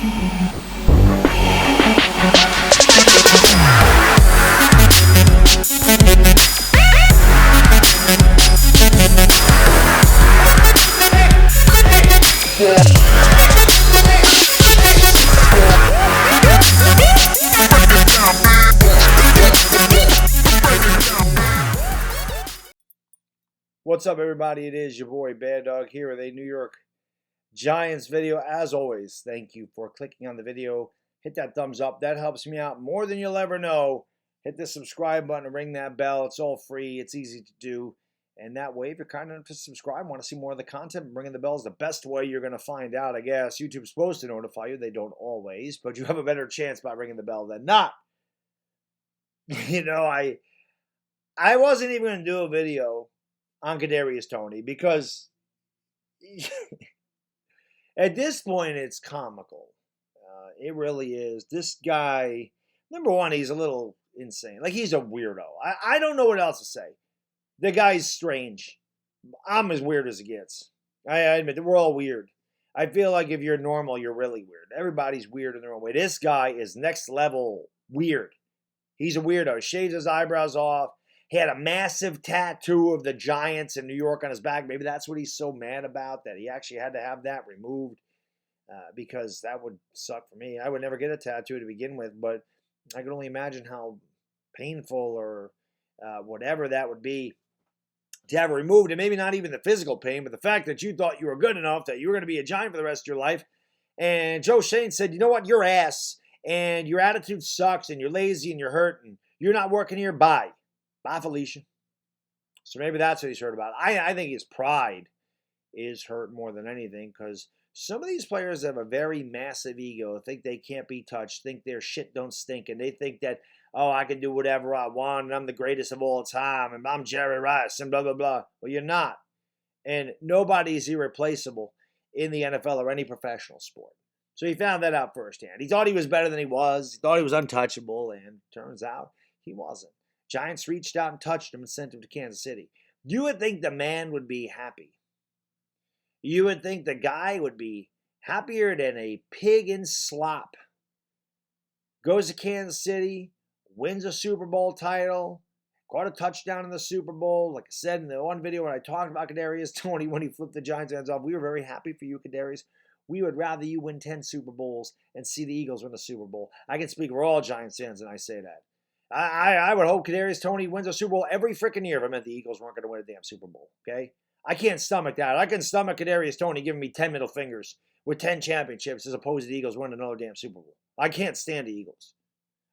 What's up, everybody? It is your boy Baddog here with a New York Giants video. As always, thank you for clicking on the video. Hit that thumbs up. That helps me out more than you'll ever know. Hit the subscribe button and ring that bell. It's all free. It's easy to do. And that way, if you're kind enough to subscribe, want to see more of the content, ringing the bell is the best way you're going to find out, I guess. YouTube's supposed to notify you. They don't always, but you have a better chance by ringing the bell than not. You know, I wasn't even going to do a video on Kadarius Toney because at this point it's comical. It really is. This guy, number one, he's a little insane. Like, he's a weirdo. I don't know what else to say. The guy's strange. I'm as weird as it gets. I admit that we're all weird. I feel like if you're normal, you're really weird. Everybody's weird in their own way. This guy is next level weird. He's a weirdo. He shaves his eyebrows off. He had a massive tattoo of the Giants in New York on his back. Maybe that's what he's so mad about, that he actually had to have that removed, because that would suck for me. I would never get a tattoo to begin with, but I can only imagine how painful or whatever that would be to have it removed. And maybe not even the physical pain, but the fact that you thought you were good enough, that you were going to be a Giant for the rest of your life. And Joe Schoen said, you know what, you're ass, and your attitude sucks, and you're lazy, and you're hurt, and you're not working here. Bye, Felicia. So maybe that's what he's hurt about. I think his pride is hurt more than anything, because some of these players have a very massive ego, think they can't be touched, think their shit don't stink, and they think that, oh, I can do whatever I want, and I'm the greatest of all time, and I'm Jerry Rice, and blah, blah, blah. Well, you're not. And nobody's irreplaceable in the NFL or any professional sport. So he found that out firsthand. He thought he was better than he was. He thought he was untouchable, and turns out he wasn't. Giants reached out and touched him and sent him to Kansas City. You would think the man would be happy. You would think the guy would be happier than a pig in slop. Goes to Kansas City, wins a Super Bowl title, caught a touchdown in the Super Bowl. Like I said in the one video when I talked about Kadarius Toney when he flipped the Giants' hands off, we were very happy for you, Kadarius. We would rather you win 10 Super Bowls and see the Eagles win the Super Bowl. I can speak for all Giants fans, and I say that. I would hope Kadarius Toney wins a Super Bowl every freaking year if it meant the Eagles weren't going to win a damn Super Bowl, okay? I can't stomach that. I can stomach Kadarius Toney giving me 10 middle fingers with 10 championships as opposed to the Eagles winning another damn Super Bowl. I can't stand the Eagles.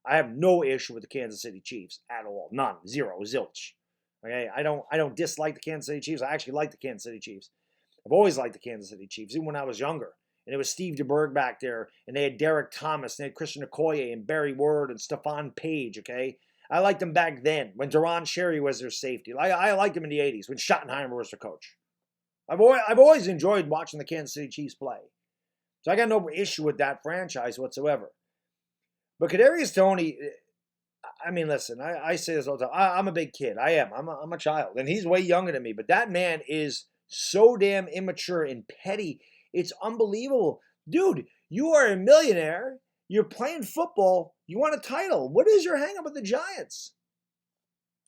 I have no issue with the Kansas City Chiefs at all. None. Zero. Zilch. Okay? I don't dislike the Kansas City Chiefs. I actually like the Kansas City Chiefs. I've always liked the Kansas City Chiefs, even when I was younger. And it was Steve DeBerg back there, and they had Derek Thomas, and they had Christian Okoye, and Barry Ward, and Stephon Page, okay? I liked them back then, when Deron Sherry was their safety. I liked them in the 80s, when Schottenheimer was their coach. I've always enjoyed watching the Kansas City Chiefs play. So I got no issue with that franchise whatsoever. But Kadarius Toney, I mean, listen, I say this all the time. I'm a big kid. I am. I'm a child. And he's way younger than me. But that man is so damn immature and petty. It's unbelievable. Dude, you are a millionaire. You're playing football. You want a title. What is your hang-up with the Giants?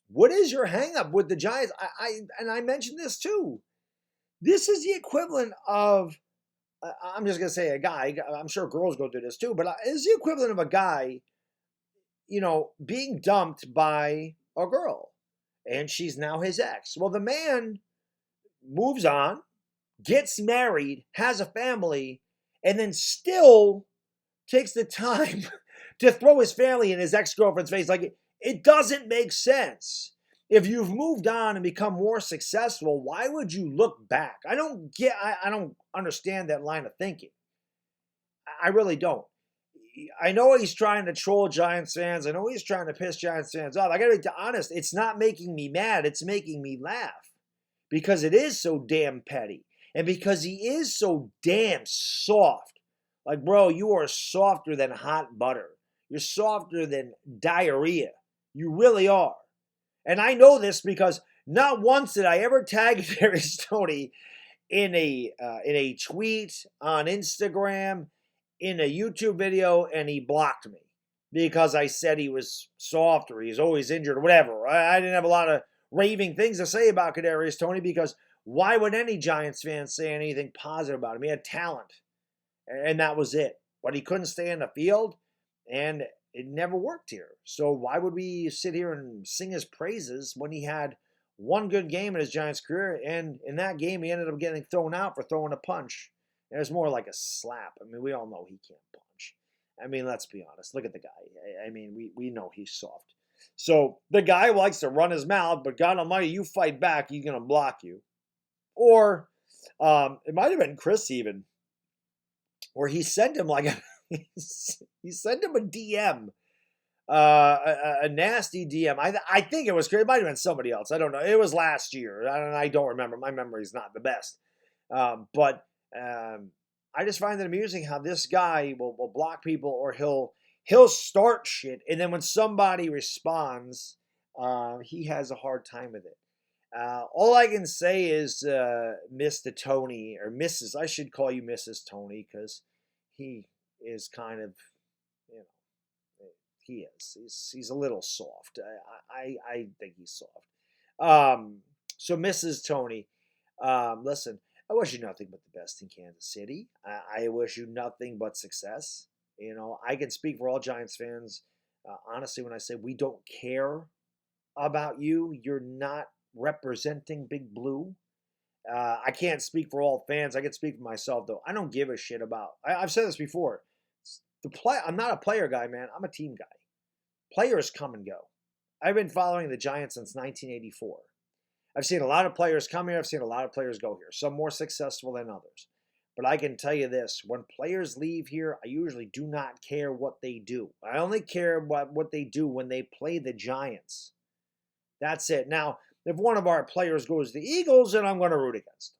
What is your hang-up with the Giants? I mentioned this too. This is the equivalent of, I'm just going to say a guy, I'm sure girls go through this too, but it's the equivalent of a guy, you know, being dumped by a girl, and she's now his ex. Well, the man moves on, gets married, has a family, and then still takes the time to throw his family in his ex-girlfriend's face. Like, it doesn't make sense. If you've moved on and become more successful, why would you look back? I don't understand that line of thinking. I really don't. I know he's trying to troll Giants fans. I know he's trying to piss Giants fans off. I got to be honest, it's not making me mad. It's making me laugh because it is so damn petty and because he is so damn soft. Like, bro, you are softer than hot butter. You're softer than diarrhea. You really are. And I know this because not once did I ever tag Kadarius Toney in a tweet, on Instagram, in a YouTube video and he blocked me because I said he was soft or he's always injured or whatever. I didn't have a lot of raving things to say about Kadarius Toney because why would any Giants fan say anything positive about him? He had talent, and that was it. But he couldn't stay in the field, and it never worked here. So why would we sit here and sing his praises when he had one good game in his Giants career, and in that game he ended up getting thrown out for throwing a punch? It was more like a slap. I mean, we all know he can't punch. I mean, let's be honest. Look at the guy. I mean, we know he's soft. So the guy likes to run his mouth, but God Almighty, you fight back, he's gonna block you. Or it might have been Chris even, where he sent him like he sent him a DM, a nasty DM. I think it was Chris. It might have been somebody else. I don't know. It was last year. I don't remember. My memory's not the best. But I just find it amusing how this guy will block people, or he'll start shit, and then when somebody responds, he has a hard time with it. All I can say is Mr. Tony, or Mrs. I should call you Mrs. Tony, because he is kind of, you know, he is. He's a little soft. I think he's soft. So Mrs. Tony, listen, I wish you nothing but the best in Kansas City. I wish you nothing but success. You know, I can speak for all Giants fans. Honestly, when I say we don't care about you, you're not representing Big Blue. I can't speak for all fans. I can speak for myself, though. I don't give a shit about. I've said this before. I'm not a player guy, man. I'm a team guy. Players come and go. I've been following the Giants since 1984. I've seen a lot of players come here. I've seen a lot of players go here. Some more successful than others. But I can tell you this. When players leave here, I usually do not care what they do. I only care about what they do when they play the Giants. That's it. Now, if one of our players goes to the Eagles, then I'm going to root against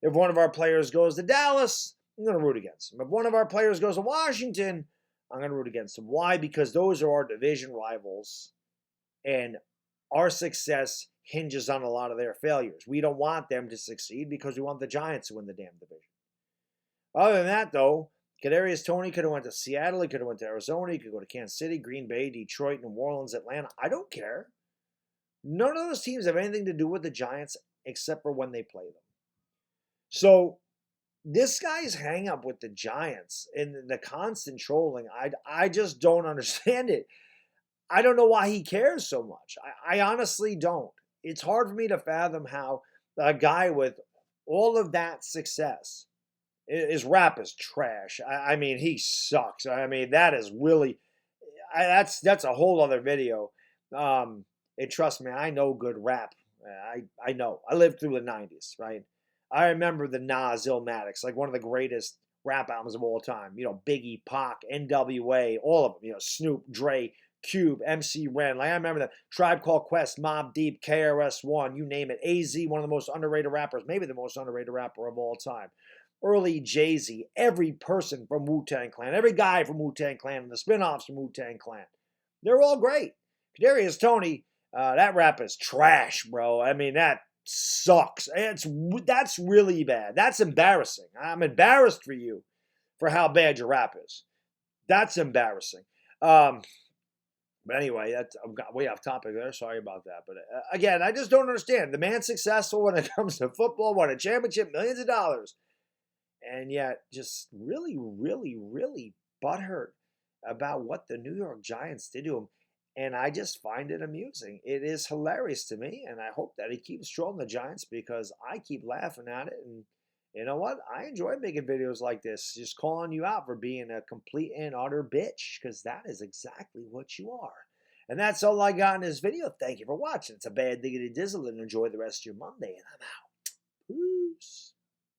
them. If one of our players goes to Dallas, I'm going to root against them. If one of our players goes to Washington, I'm going to root against them. Why? Because those are our division rivals, and our success hinges on a lot of their failures. We don't want them to succeed because we want the Giants to win the damn division. Other than that, though, Kadarius Toney could have went to Seattle. He could have went to Arizona. He could go to Kansas City, Green Bay, Detroit, New Orleans, Atlanta. I don't care. None of those teams have anything to do with the Giants except for when they play them. So this guy's hang up with the Giants and the constant trolling, I just don't understand it. I don't know why he cares so much. I honestly don't. It's hard for me to fathom how a guy with all of that success, his rap is trash. I mean, he sucks. I mean, that is really, that's a whole other video. And trust me, I know good rap. I know. I lived through the 90s, right? I remember the Nas Illmatics, like one of the greatest rap albums of all time. You know, Biggie, Pac, NWA, all of them. You know, Snoop, Dre, Cube, MC Ren. Like I remember that. Tribe Called Quest, Mobb Deep, KRS-One, you name it. AZ, one of the most underrated rappers, maybe the most underrated rapper of all time. Early Jay-Z, every person from Wu-Tang Clan, every guy from Wu-Tang Clan, and the spin-offs from Wu-Tang Clan. They're all great. Kadarius Toney, that rap is trash, bro. I mean, that sucks. That's really bad. That's embarrassing. I'm embarrassed for you for how bad your rap is. That's embarrassing. But anyway, I've got way off topic there. Sorry about that. But again, I just don't understand. The man's successful when it comes to football, won a championship, millions of dollars, and yet just really, really, really butthurt about what the New York Giants did to him. And I just find it amusing. It is hilarious to me, and I hope that he keeps trolling the Giants because I keep laughing at it. And you know what? I enjoy making videos like this, just calling you out for being a complete and utter bitch, because that is exactly what you are. And that's all I got in this video. Thank you for watching. It's a bad diggity dizzle, and enjoy the rest of your Monday, and I'm out. Peace.